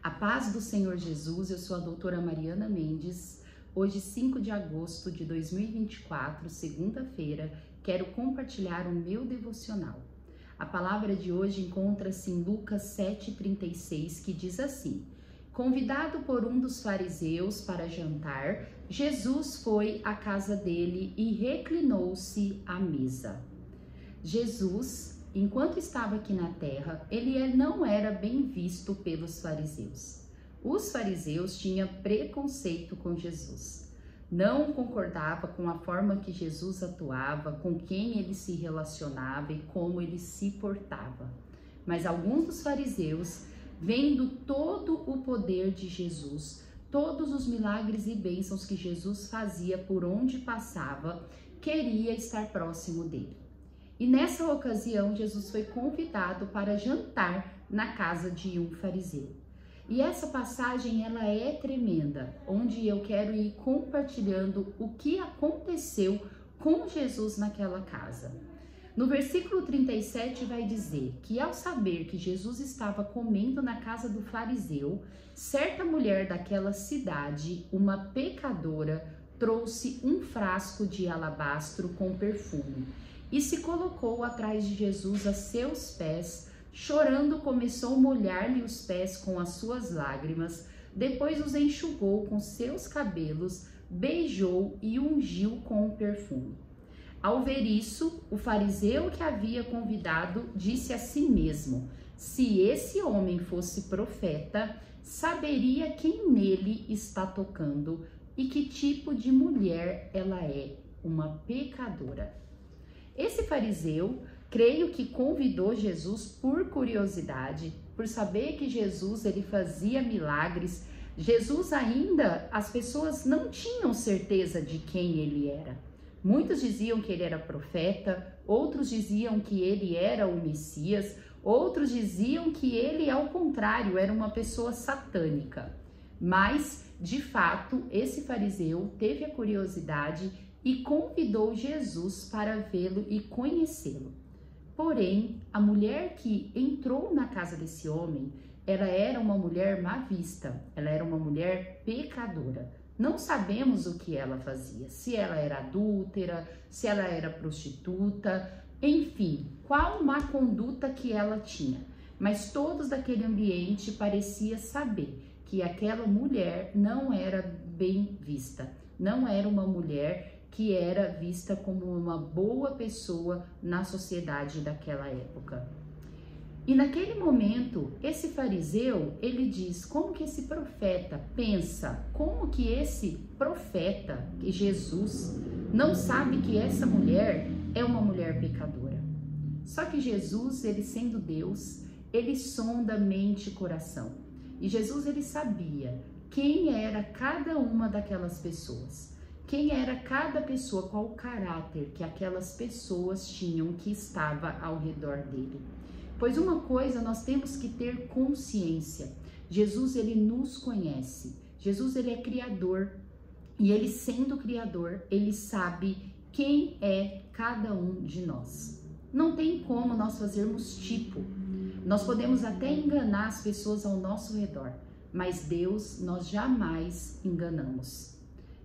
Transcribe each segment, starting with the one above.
A paz do Senhor Jesus, eu sou a doutora Mariana Mendes. Hoje, 5 de agosto de 2024, segunda-feira, quero compartilhar o meu devocional. A palavra de hoje encontra-se em Lucas 7,36, que diz assim: Convidado por um dos fariseus para jantar, Jesus foi à casa dele e reclinou-se à mesa. Jesus, enquanto estava aqui na terra, ele não era bem visto pelos fariseus. Os fariseus tinham preconceito com Jesus. Não concordava com a forma que Jesus atuava, com quem ele se relacionava e como ele se portava. Mas alguns dos fariseus, vendo todo o poder de Jesus, todos os milagres e bênçãos que Jesus fazia por onde passava, queria estar próximo dele. E nessa ocasião, Jesus foi convidado para jantar na casa de um fariseu. E essa passagem, ela é tremenda, onde eu quero ir compartilhando o que aconteceu com Jesus naquela casa. No versículo 37 vai dizer que ao saber que Jesus estava comendo na casa do fariseu, certa mulher daquela cidade, uma pecadora, trouxe um frasco de alabastro com perfume e se colocou atrás de Jesus a seus pés, chorando, começou a molhar-lhe os pés com as suas lágrimas, depois os enxugou com seus cabelos, beijou e ungiu com o perfume. Ao ver isso, o fariseu que havia convidado disse a si mesmo: se esse homem fosse profeta, saberia quem nele está tocando e que tipo de mulher ela é, uma pecadora. Esse fariseu, creio que convidou Jesus por curiosidade, por saber que Jesus ele fazia milagres. Jesus ainda, as pessoas não tinham certeza de quem ele era. Muitos diziam que ele era profeta, outros diziam que ele era o Messias, outros diziam que ele, ao contrário, era uma pessoa satânica. Mas, de fato, esse fariseu teve a curiosidade e convidou Jesus para vê-lo e conhecê-lo. Porém, a mulher que entrou na casa desse homem, ela era uma mulher má vista, ela era uma mulher pecadora. Não sabemos o que ela fazia, se ela era adúltera, se ela era prostituta, enfim, qual má conduta que ela tinha. Mas todos daquele ambiente pareciam saber que aquela mulher não era bem vista, não era uma mulher que era vista como uma boa pessoa na sociedade daquela época. E naquele momento, esse fariseu, ele diz, como que esse profeta pensa, como que esse profeta, que Jesus, não sabe que essa mulher é uma mulher pecadora. Só que Jesus, ele sendo Deus, ele sonda mente e coração. E Jesus, ele sabia quem era cada uma daquelas pessoas. Quem era cada pessoa, qual o caráter que aquelas pessoas tinham que estava ao redor dele. Pois uma coisa nós temos que ter consciência. Jesus, ele nos conhece. Jesus, ele é criador. E ele sendo criador, ele sabe quem é cada um de nós. Não tem como nós fazermos tipo. Nós podemos até enganar as pessoas ao nosso redor. Mas Deus, nós jamais enganamos.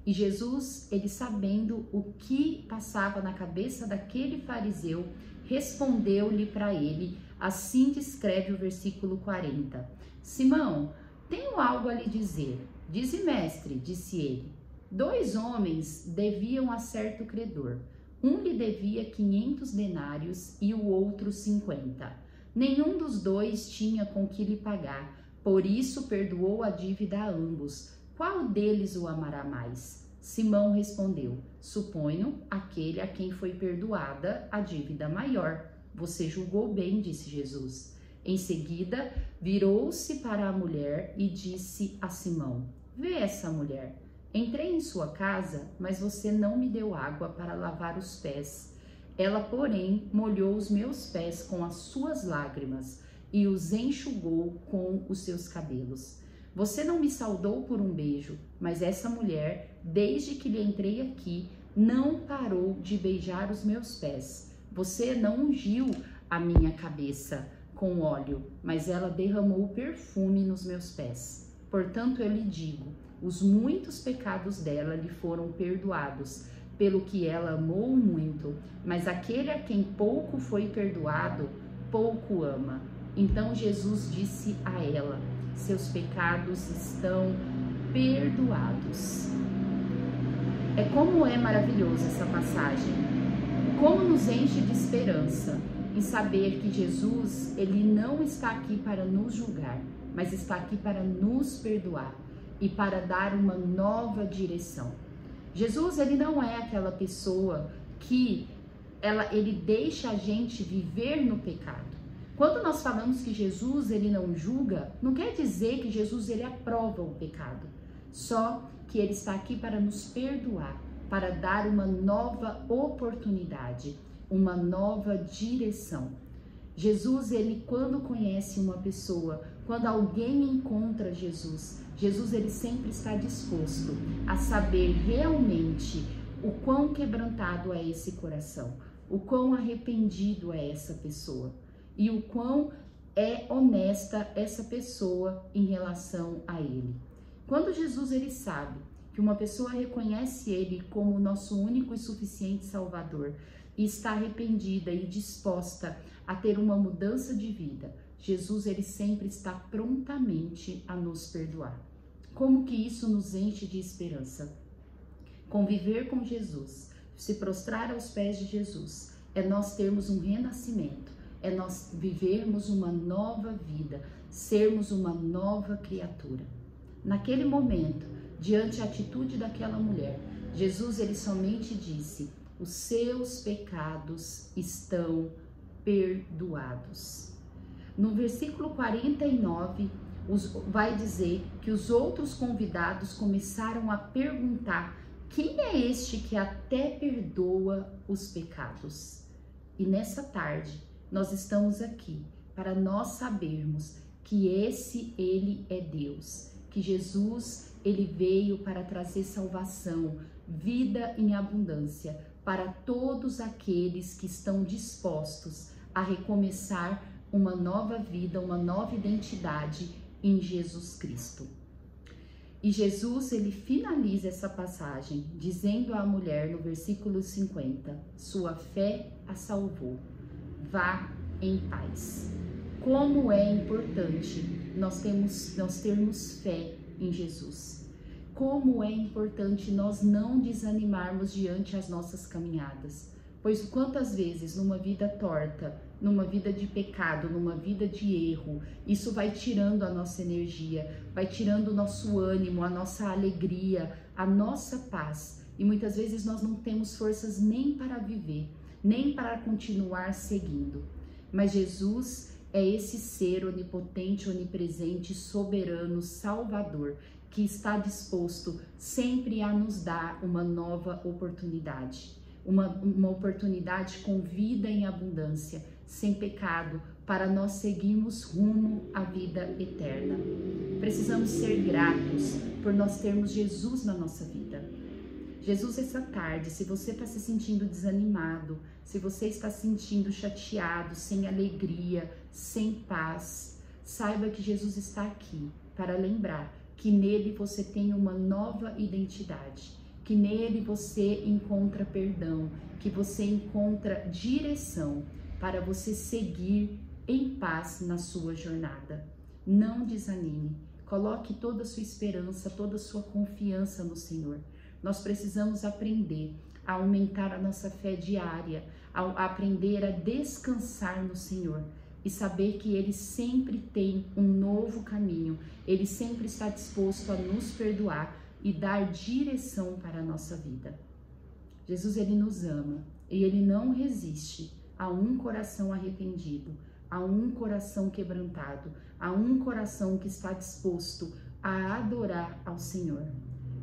E Jesus, ele sabendo o que passava na cabeça daquele fariseu, respondeu-lhe para ele, assim descreve o versículo 40. Simão, tenho algo a lhe dizer. Dize, mestre, disse ele. 2 homens deviam a certo credor. Um lhe devia 500 denários e o outro 50. Nenhum dos dois tinha com que lhe pagar, por isso perdoou a dívida a ambos. Qual deles o amará mais? Simão respondeu, suponho aquele a quem foi perdoada a dívida maior. Você julgou bem, disse Jesus. Em seguida, virou-se para a mulher e disse a Simão, vê essa mulher. Entrei em sua casa, mas você não me deu água para lavar os pés. Ela, porém, molhou os meus pés com as suas lágrimas e os enxugou com os seus cabelos. Você não me saudou por um beijo, mas essa mulher, desde que lhe entrei aqui, não parou de beijar os meus pés. Você não ungiu a minha cabeça com óleo, mas ela derramou perfume nos meus pés. Portanto, eu lhe digo, os muitos pecados dela lhe foram perdoados, pelo que ela amou muito, mas aquele a quem pouco foi perdoado, pouco ama. Então Jesus disse a ela, seus pecados estão perdoados. Como é maravilhosa essa passagem. Como nos enche de esperança em saber que Jesus, ele não está aqui para nos julgar, mas está aqui para nos perdoar e para dar uma nova direção. Jesus, ele não é aquela pessoa que ele deixa a gente viver no pecado. Quando nós falamos que Jesus, ele não julga, não quer dizer que Jesus, ele aprova o pecado. Só que ele está aqui para nos perdoar, para dar uma nova oportunidade, uma nova direção. Jesus, ele quando conhece uma pessoa, quando alguém encontra Jesus, Jesus, ele sempre está disposto a saber realmente o quão quebrantado é esse coração, o quão arrependido é essa pessoa e o quão é honesta essa pessoa em relação a ele. Quando Jesus, ele sabe que uma pessoa reconhece ele como o nosso único e suficiente Salvador e está arrependida e disposta a ter uma mudança de vida, Jesus, ele sempre está prontamente a nos perdoar. Como que isso nos enche de esperança? Conviver com Jesus, se prostrar aos pés de Jesus, é nós termos um renascimento, é nós vivermos uma nova vida, sermos uma nova criatura. Naquele momento, diante da atitude daquela mulher, Jesus, ele somente disse, os seus pecados estão perdoados. No versículo 49, vai dizer que os outros convidados começaram a perguntar, quem é este que até perdoa os pecados? E nessa tarde, nós estamos aqui para nós sabermos que ele é Deus, que Jesus, ele veio para trazer salvação, vida em abundância para todos aqueles que estão dispostos a recomeçar uma nova vida, uma nova identidade em Jesus Cristo. E Jesus, ele finaliza essa passagem dizendo à mulher no versículo 50, sua fé a salvou, vá em paz. Como é importante nós termos fé em Jesus. Como é importante nós não desanimarmos diante as nossas caminhadas. Pois quantas vezes numa vida torta, numa vida de pecado, numa vida de erro, isso vai tirando a nossa energia, vai tirando o nosso ânimo, a nossa alegria, a nossa paz. E muitas vezes nós não temos forças nem para viver, nem para continuar seguindo. Mas Jesus é esse ser onipotente, onipresente, soberano, salvador, que está disposto sempre a nos dar uma nova oportunidade. Uma oportunidade com vida em abundância, sem pecado, para nós seguirmos rumo à vida eterna. Precisamos ser gratos por nós termos Jesus na nossa vida. Jesus, essa tarde, se você está se sentindo desanimado, se você está se sentindo chateado, sem alegria, sem paz, saiba que Jesus está aqui para lembrar que nele você tem uma nova identidade, que nele você encontra perdão, que você encontra direção para você seguir em paz na sua jornada. Não desanime, coloque toda a sua esperança, toda a sua confiança no Senhor. Nós precisamos aprender a aumentar a nossa fé diária, a aprender a descansar no Senhor e saber que Ele sempre tem um novo caminho, Ele sempre está disposto a nos perdoar e dar direção para a nossa vida. Jesus, Ele nos ama e Ele não resiste a um coração arrependido, a um coração quebrantado, a um coração que está disposto a adorar ao Senhor.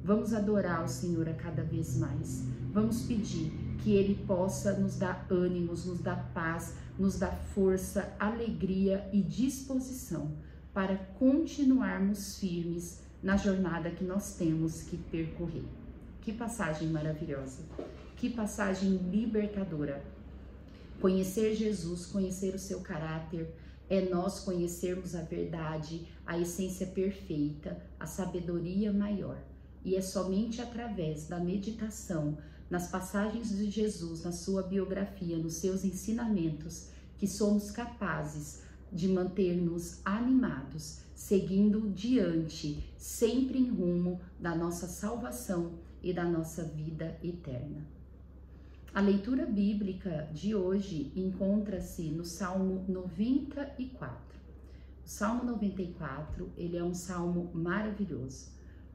Vamos adorar ao Senhor a cada vez mais. Vamos pedir que Ele possa nos dar ânimos, nos dar paz, nos dar força, alegria e disposição para continuarmos firmes na jornada que nós temos que percorrer. Que passagem maravilhosa, que passagem libertadora. Conhecer Jesus, conhecer o seu caráter, é nós conhecermos a verdade, a essência perfeita, a sabedoria maior. E é somente através da meditação nas passagens de Jesus, na sua biografia, nos seus ensinamentos, que somos capazes de manter-nos animados, seguindo diante, sempre em rumo da nossa salvação e da nossa vida eterna. A leitura bíblica de hoje encontra-se no Salmo 94. O Salmo 94, ele é um salmo maravilhoso,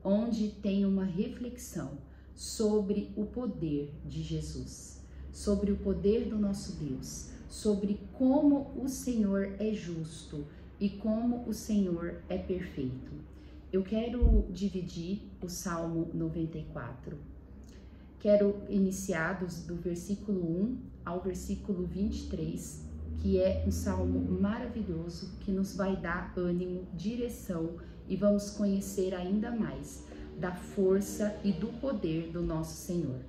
onde tem uma reflexão sobre o poder de Jesus, sobre o poder do nosso Deus, sobre como o Senhor é justo e como o Senhor é perfeito. Eu quero dividir o Salmo 94. Quero iniciar do versículo 1 ao versículo 23, que é um salmo maravilhoso que nos vai dar ânimo, direção e vamos conhecer ainda mais da força e do poder do nosso Senhor.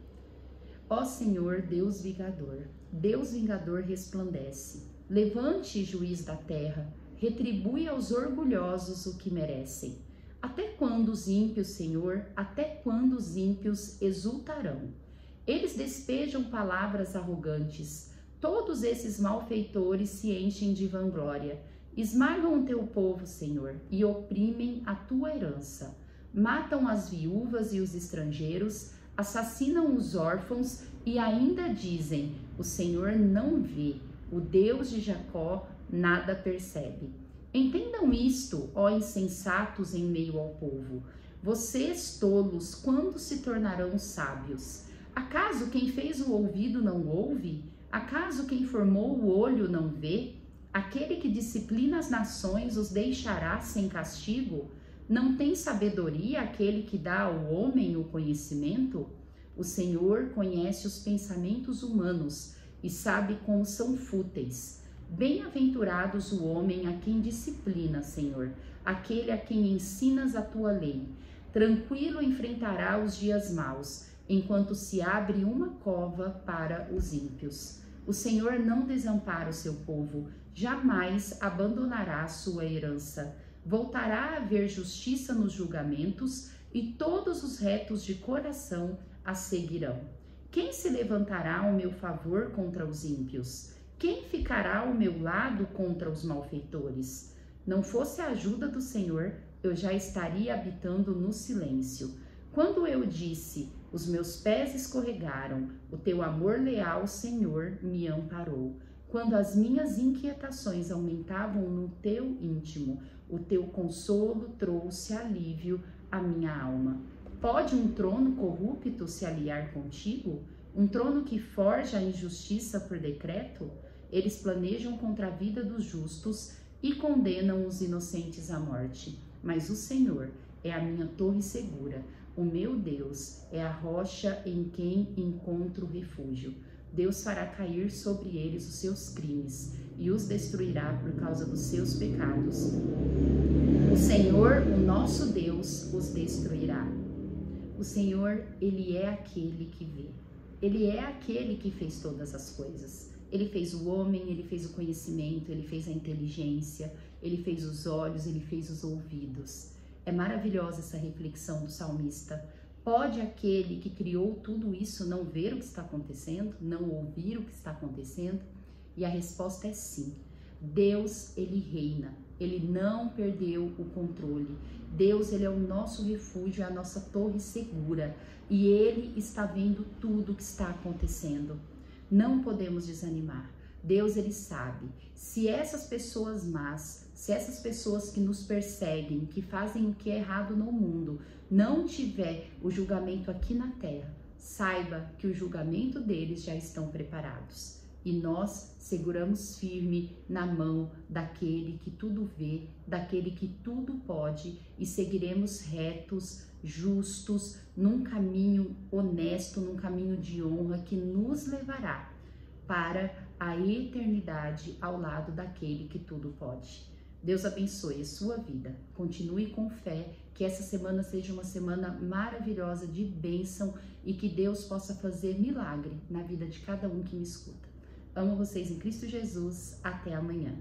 Ó Senhor, Deus vingador resplandece. Levante, juiz da terra, retribui aos orgulhosos o que merecem. Até quando os ímpios, Senhor, até quando os ímpios exultarão? Eles despejam palavras arrogantes. Todos esses malfeitores se enchem de vanglória. Esmagam o teu povo, Senhor, e oprimem a tua herança. Matam as viúvas e os estrangeiros, assassinam os órfãos e ainda dizem: o Senhor não vê, o Deus de Jacó nada percebe. Entendam isto, ó insensatos em meio ao povo. Vocês, tolos, quando se tornarão sábios? Acaso quem fez o ouvido não ouve? Acaso quem formou o olho não vê? Aquele que disciplina as nações os deixará sem castigo? Não tem sabedoria aquele que dá ao homem o conhecimento? O Senhor conhece os pensamentos humanos e sabe como são fúteis. Bem-aventurados o homem a quem disciplina, Senhor, aquele a quem ensinas a tua lei. Tranquilo enfrentará os dias maus, enquanto se abre uma cova para os ímpios. O Senhor não desampara o seu povo, jamais abandonará a sua herança. Voltará a haver justiça nos julgamentos e todos os retos de coração a seguirão. Quem se levantará ao meu favor contra os ímpios? Quem ficará ao meu lado contra os malfeitores? Não fosse a ajuda do Senhor, eu já estaria habitando no silêncio. Quando eu disse, os meus pés escorregaram, o teu amor leal, Senhor, me amparou. Quando as minhas inquietações aumentavam no teu íntimo, o teu consolo trouxe alívio à minha alma. Pode um trono corrupto se aliar contigo? Um trono que forja a injustiça por decreto? Eles planejam contra a vida dos justos e condenam os inocentes à morte. Mas o Senhor é a minha torre segura. O meu Deus é a rocha em quem encontro refúgio. Deus fará cair sobre eles os seus crimes e os destruirá por causa dos seus pecados. O Senhor, o nosso Deus, os destruirá. O Senhor, Ele é aquele que vê. Ele é aquele que fez todas as coisas. Ele fez o homem, Ele fez o conhecimento, Ele fez a inteligência, Ele fez os olhos, Ele fez os ouvidos. É maravilhosa essa reflexão do salmista. Pode aquele que criou tudo isso não ver o que está acontecendo, não ouvir o que está acontecendo? E a resposta é sim. Deus, Ele reina. Ele não perdeu o controle. Deus, Ele é o nosso refúgio, é a nossa torre segura. E Ele está vendo tudo o que está acontecendo. Não podemos desanimar. Deus, Ele sabe. Se essas pessoas más, se essas pessoas que nos perseguem, que fazem o que é errado no mundo, não tiver o julgamento aqui na terra, saiba que o julgamento deles já estão preparados. E nós seguramos firme na mão daquele que tudo vê, daquele que tudo pode, e seguiremos retos, justos, num caminho honesto, num caminho de honra que nos levará para a eternidade ao lado daquele que tudo pode. Deus abençoe a sua vida. Continue com fé, que essa semana seja uma semana maravilhosa de bênção e que Deus possa fazer milagre na vida de cada um que me escuta. Amo vocês em Cristo Jesus. Até amanhã.